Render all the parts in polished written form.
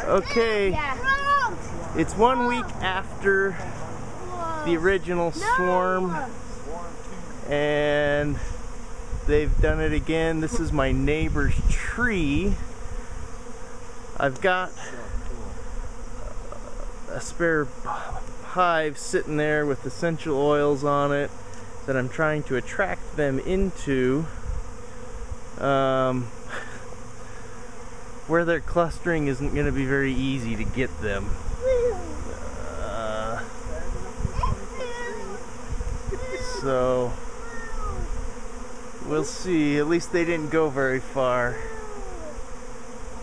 Okay, it's 1 week after the original swarm, and they've done it again. This is my neighbor's tree. I've got a spare hive sitting there with essential oils on it that I'm trying to attract them into. Where they're clustering isn't going to be very easy to get them. So we'll see. At least they didn't go very far.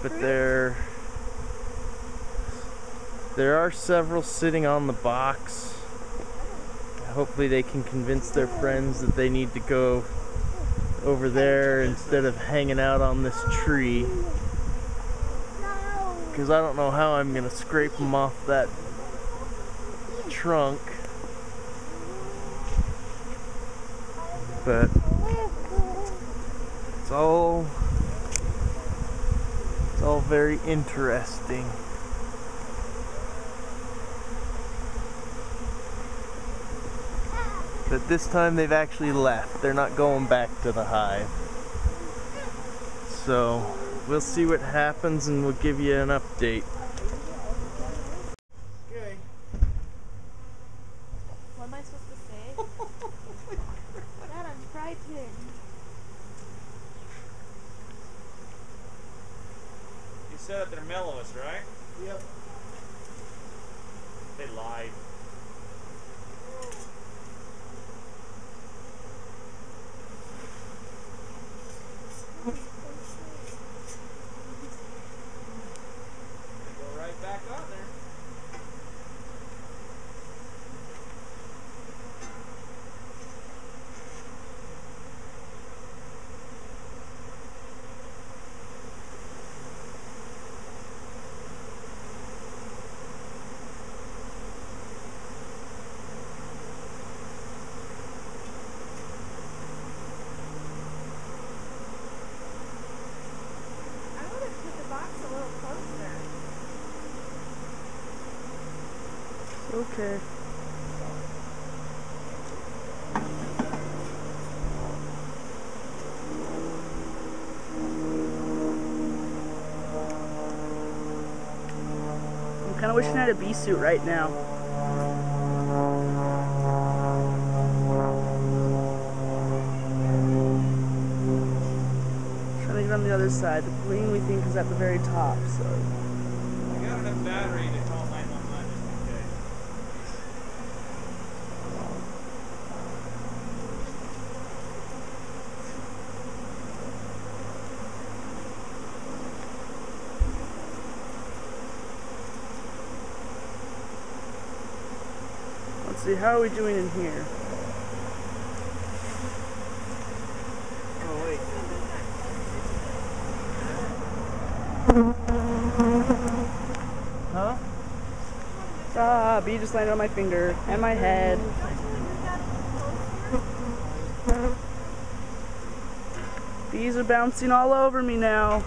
But there are several sitting on the box. Hopefully they can convince their friends that they need to go over there instead of hanging out on this tree. Because I don't know how I'm going to scrape them off that trunk. But it's all very interesting. But this time they've actually left. They're not going back to the hive. So we'll see what happens and we'll give you an update. Okay. What am I supposed to say? Dad, I'm frightened. You said that they're mellowest, right? Yep. They lied. Go right back on there. Okay. I'm kind of wishing I had a bee suit right now. Trying to get on the other side. The queen we think is at the very top, so. I got enough battery to call 911 just in case. Let's see, how are we doing in here? Oh wait. Huh? Ah, bee just landed on my finger and my head. Bees are bouncing all over me now.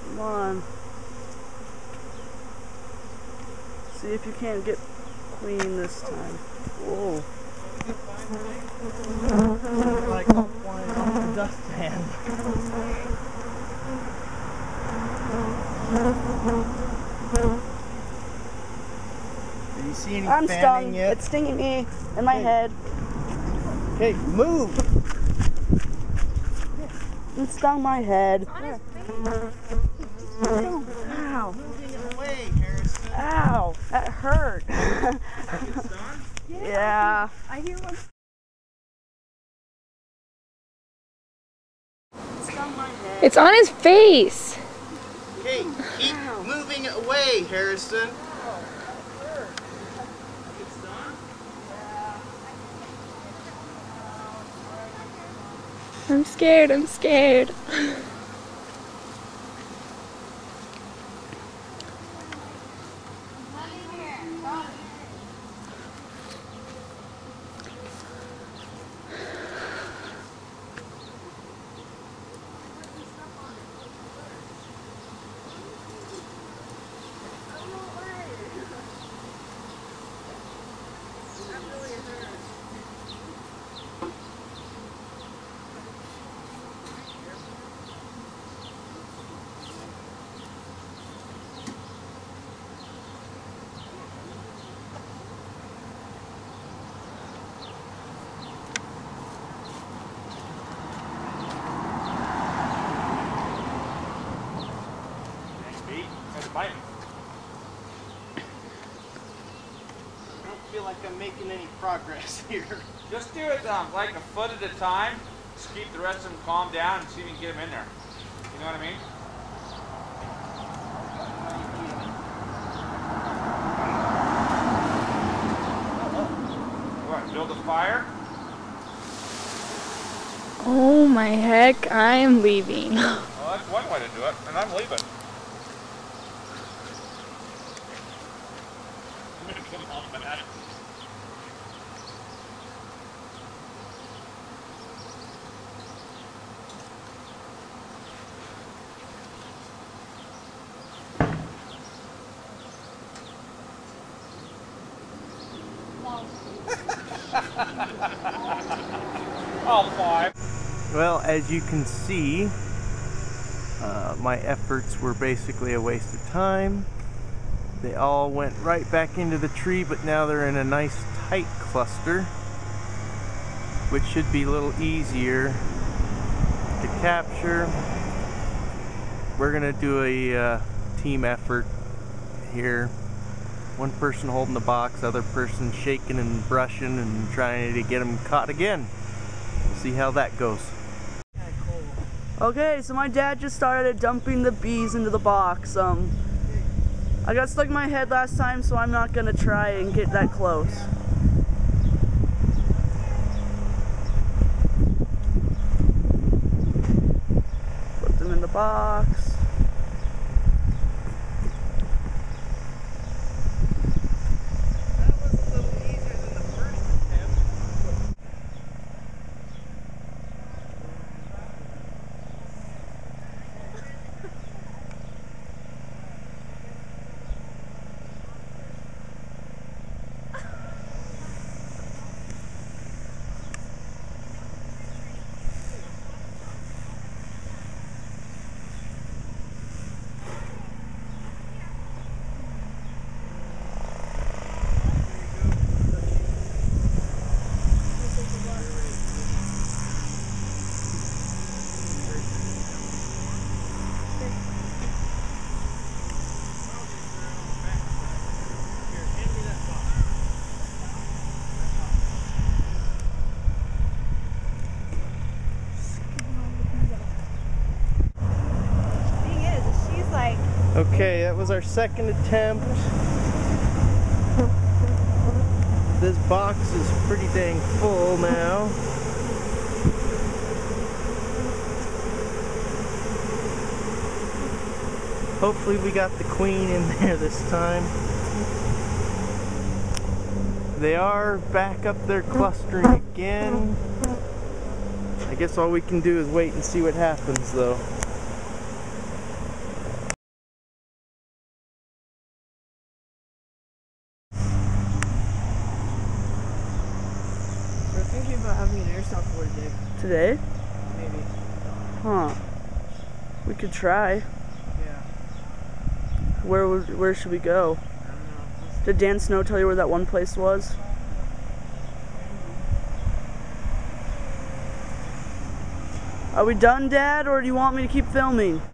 Come on. See if you can't get queen this time. Whoa. Like one off the dustpan. Did you see any I'm fanning stung. yet? It's stinging me in my head. Okay, move! It stung my head. Oh, Ow. Moving it away, Harrison. Ow. That hurt. Yeah. I hear one. It stung my head. It's on his face. Okay, keep moving it away, Harrison. I'm scared, I'm scared. I'm making any progress here. Just do it like a foot at a time. Just keep the rest of them calm down and see if you can get them in there. You know what I mean? What, build a fire? Oh my heck, I am leaving. Well, that's one way to do it, and I'm leaving. Come on, man. All five. Well, as you can see, my efforts were basically a waste of time. They all went right back into the tree, but now they're in a nice tight cluster, which should be a little easier to capture. We're gonna do a team effort here. One person holding the box, other person shaking and brushing and trying to get them caught again. We'll see how that goes. Okay, so my dad just started dumping the bees into the box. I got stuck in my head last time, so I'm not gonna try and get that close. Put them in the box. That was a little easier than the first attempt. Okay, that was our second attempt. This box is pretty dang full now. Hopefully we got the queen in there this time. They are back up there clustering again. I guess all we can do is wait and see what happens though. We're thinking about having an airsoft war today. Today? Maybe. Huh. We could try. Yeah. Where should we go? I don't know. Did Dan Snow tell you where that one place was? Are we done, Dad, or do you want me to keep filming?